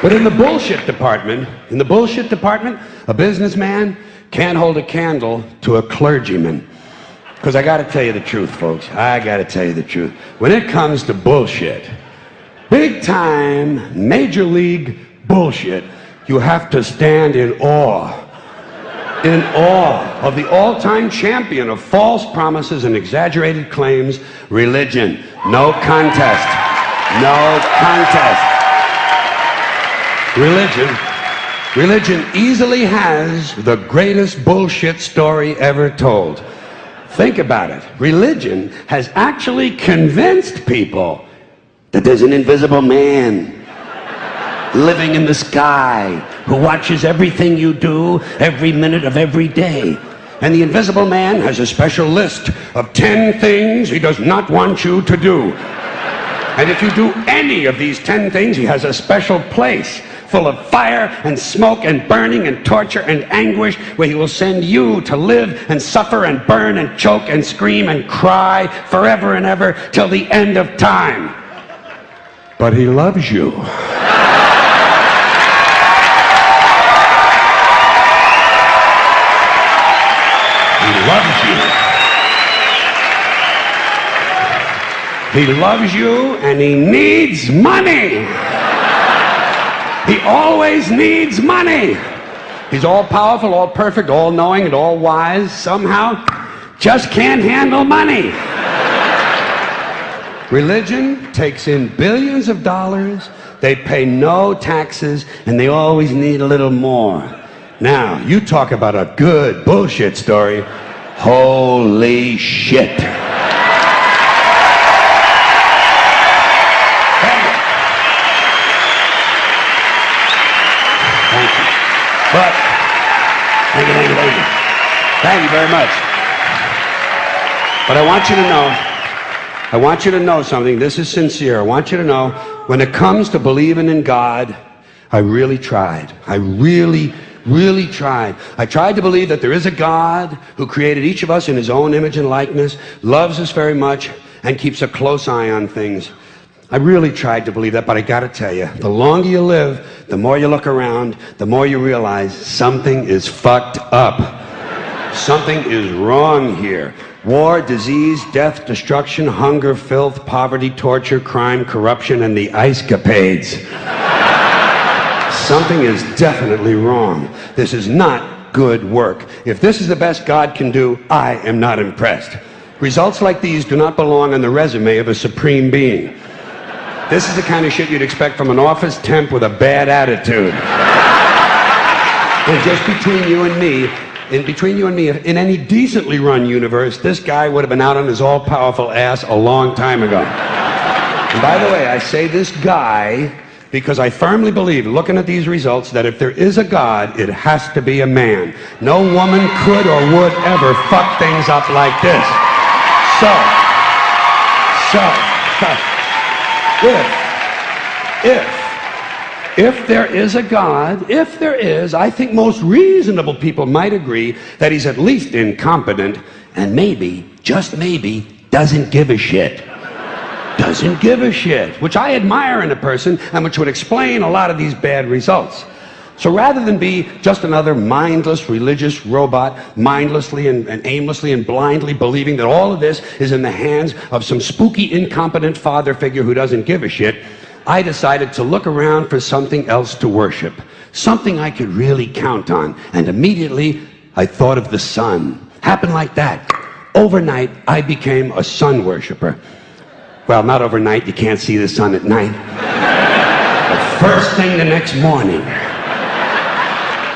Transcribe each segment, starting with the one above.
But in the bullshit department, a businessman can't hold a candle to a clergyman. Because I got to tell you the truth, folks. I got to tell you the truth. When it comes to bullshit, big time, major league bullshit, you have to stand in awe of the all-time champion of false promises and exaggerated claims, religion. No contest. No contest. Religion easily has the greatest bullshit story ever told. Think about it. Religion has actually convinced people that there's an invisible man living in the sky who watches everything you do every minute of every day. And the invisible man has a special list of 10 things he does not want you to do. And if you do any of these 10 things, he has a special place full of fire and smoke and burning and torture and anguish, where he will send you to live and suffer and burn and choke and scream and cry forever and ever till the end of time. But he loves you. He loves you. He loves you, and he needs money. He always needs money. He's all powerful, all perfect, all knowing, and all wise. Somehow, just can't handle money. Religion takes in billions of dollars. They pay no taxes, and they always need a little more. Now, you talk about a good bullshit story. Holy shit. But, thank you very much. But I want you to know something. This is sincere. I want you to know, when it comes to believing in God, I really tried. I really tried. I tried to believe that there is a God who created each of us in his own image and likeness, loves us very much, and keeps a close eye on things. I really tried to believe that, but I gotta tell you, the longer you live, the more you look around, the more you realize something is fucked up. Something is wrong here. War, disease, death, destruction, hunger, filth, poverty, torture, crime, corruption, and the ice-capades. Something is definitely wrong. This is not good work. If this is the best God can do, I am not impressed. Results like these do not belong on the resume of a supreme being. This is the kind of shit you'd expect from an office temp with a bad attitude. And just between you and me, in any decently run universe, this guy would have been out on his all-powerful ass a long time ago. And by the way, I say this guy because I firmly believe, looking at these results, that if there is a God, it has to be a man. No woman could or would ever fuck things up like this. If there is a God, if there is, I think most reasonable people might agree that he's at least incompetent and maybe, just maybe, doesn't give a shit. Doesn't give a shit, which I admire in a person and which would explain a lot of these bad results. So rather than be just another mindless religious robot, mindlessly and aimlessly and blindly believing that all of this is in the hands of some spooky, incompetent father figure who doesn't give a shit, I decided to look around for something else to worship, something I could really count on. And immediately, I thought of the sun. Happened like that. Overnight, I became a sun worshiper. Well, not overnight. You can't see the sun at night. But first thing the next morning,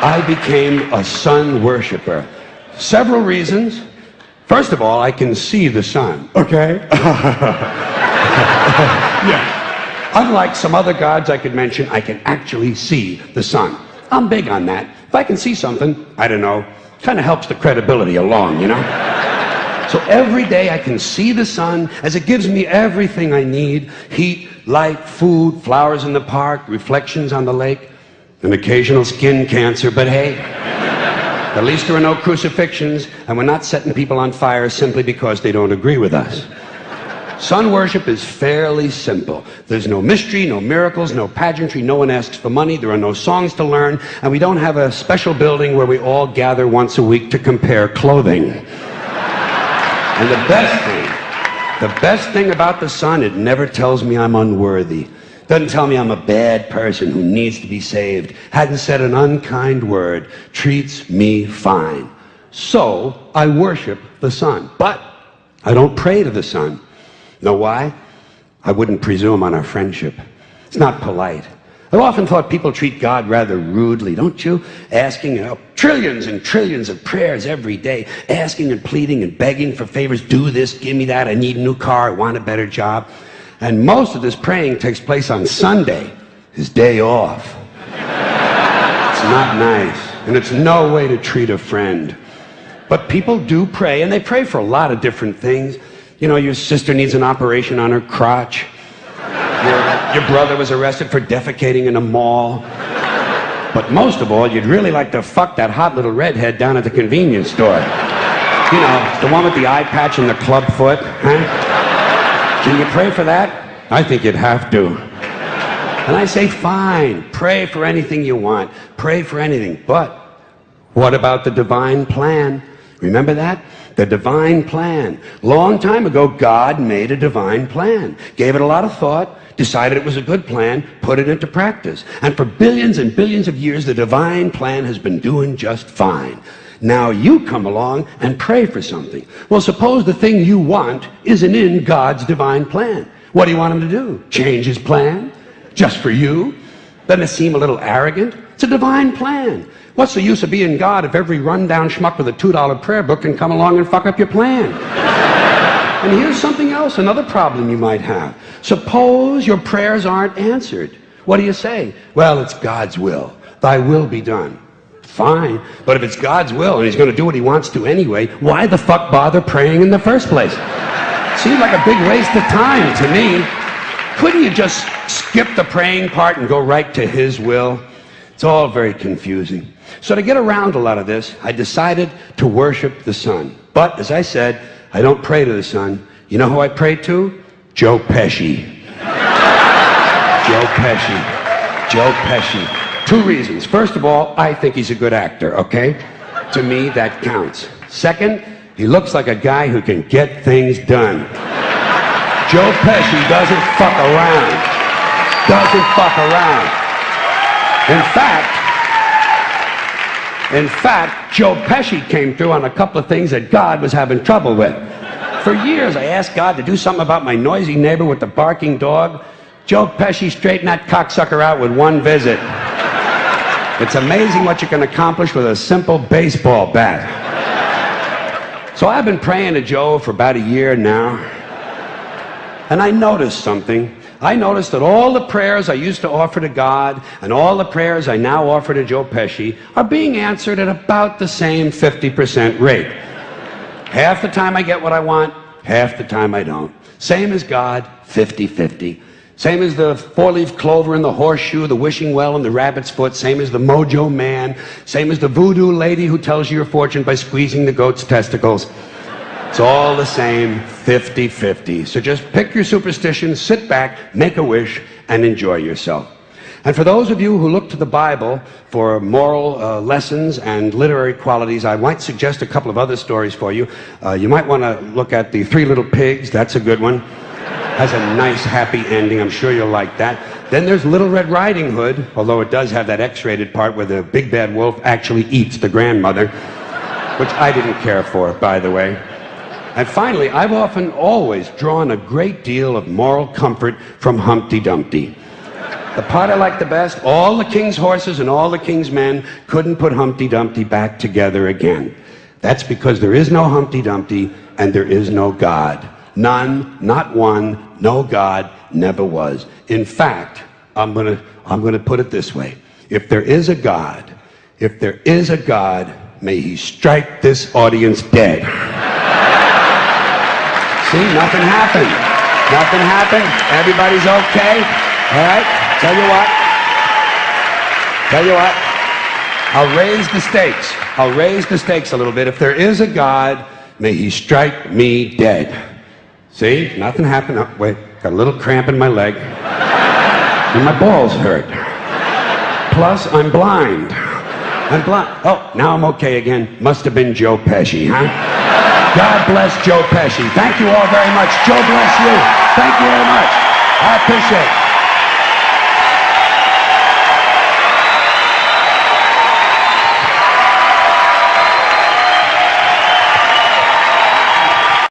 I became a sun worshiper. Several reasons. First of all, I can see the sun, okay? Yeah. Unlike some other gods I could mention, I can actually see the sun. I'm big on that. If I can see something, I don't know, kind of helps the credibility along, you know? So every day I can see the sun as it gives me everything I need: heat, light, food, flowers in the park, reflections on the lake, an occasional skin cancer, but hey, at least there are no crucifixions, and we're not setting people on fire simply because they don't agree with us. Sun worship is fairly simple. There's no mystery, no miracles, no pageantry. No one asks for money. There are no songs to learn. And we don't have a special building where we all gather once a week to compare clothing. And the best thing about the sun, it never tells me I'm unworthy. Doesn't tell me I'm a bad person who needs to be saved. Hadn't said an unkind word. Treats me fine. So I worship the sun. But I don't pray to the sun. Know why? I wouldn't presume on our friendship. It's not polite. I've often thought people treat God rather rudely, don't you? Asking trillions and trillions of prayers every day, asking and pleading and begging for favors. Do this, give me that, I need a new car, I want a better job. And most of this praying takes place on Sunday, his day off. It's not nice, and it's no way to treat a friend. But people do pray, and they pray for a lot of different things. You know, your sister needs an operation on her crotch. Your brother was arrested for defecating in a mall. But most of all, you'd really like to fuck that hot little redhead down at the convenience store. You know, the one with the eye patch and the club foot, huh? Can you pray for that? I think you'd have to. And I say, fine, pray for anything you want. Pray for anything. But what about the divine plan? Remember that? The divine plan. Long time ago, God made a divine plan. Gave it a lot of thought, decided it was a good plan, put it into practice. And for billions and billions of years, the divine plan has been doing just fine. Now you come along and pray for something. Well, suppose the thing you want isn't in God's divine plan. What do you want him to do? Change his plan? Just for you? Doesn't it seem a little arrogant? It's a divine plan. What's the use of being God if every rundown schmuck with a $2 prayer book can come along and fuck up your plan? And here's something else, another problem you might have. Suppose your prayers aren't answered. What do you say? Well, it's God's will. Thy will be done. Fine, but if it's God's will and he's going to do what he wants to anyway, why the fuck bother praying in the first place? Seems like a big waste of time to me. Couldn't you just skip the praying part and go right to his will? It's all very confusing. So to get around a lot of this, I decided to worship the sun. But, as I said, I don't pray to the sun. You know who I pray to? Joe Pesci. Joe Pesci. Joe Pesci. 2 reasons. First of all, I think he's a good actor, okay? To me, that counts. Second, he looks like a guy who can get things done. Joe Pesci doesn't fuck around. Doesn't fuck around. In fact, Joe Pesci came through on a couple of things that God was having trouble with. For years, I asked God to do something about my noisy neighbor with the barking dog. Joe Pesci straightened that cocksucker out with 1 visit. It's amazing what you can accomplish with a simple baseball bat. So I've been praying to Joe for about a year now, and I noticed something. I noticed that all the prayers I used to offer to God and all the prayers I now offer to Joe Pesci are being answered at about the same 50% rate. Half the time I get what I want, half the time I don't. Same as God, 50-50. Same as the 4-leaf clover and the horseshoe, the wishing well and the rabbit's foot. Same as the mojo man. Same as the voodoo lady who tells you your fortune by squeezing the goat's testicles. It's all the same, 50-50. So just pick your superstition, sit back, make a wish, and enjoy yourself. And for those of you who look to the Bible for moral lessons and literary qualities, I might suggest a couple of other stories for you. You might want to look at The 3 Little Pigs. That's a good one. Has a nice, happy ending. I'm sure you'll like that. Then there's Little Red Riding Hood, although it does have that X-rated part where the big bad wolf actually eats the grandmother, which I didn't care for, by the way. And finally, I've often always drawn a great deal of moral comfort from Humpty Dumpty. The part I like the best, all the king's horses and all the king's men couldn't put Humpty Dumpty back together again. That's because there is no Humpty Dumpty and there is no God. None, not one, no God, never was. In fact, I'm gonna put it this way. If there is a God, may he strike this audience dead. See, nothing happened. Nothing happened. Everybody's okay. All right? Tell you what. I'll raise the stakes. I'll raise the stakes a little bit. If there is a God, may he strike me dead. See, nothing happened. Oh, wait, got a little cramp in my leg. And my balls hurt. Plus, I'm blind. I'm blind. Oh, now I'm okay again. Must have been Joe Pesci, huh? God bless Joe Pesci. Thank you all very much. Joe bless you. Thank you very much. I appreciate it.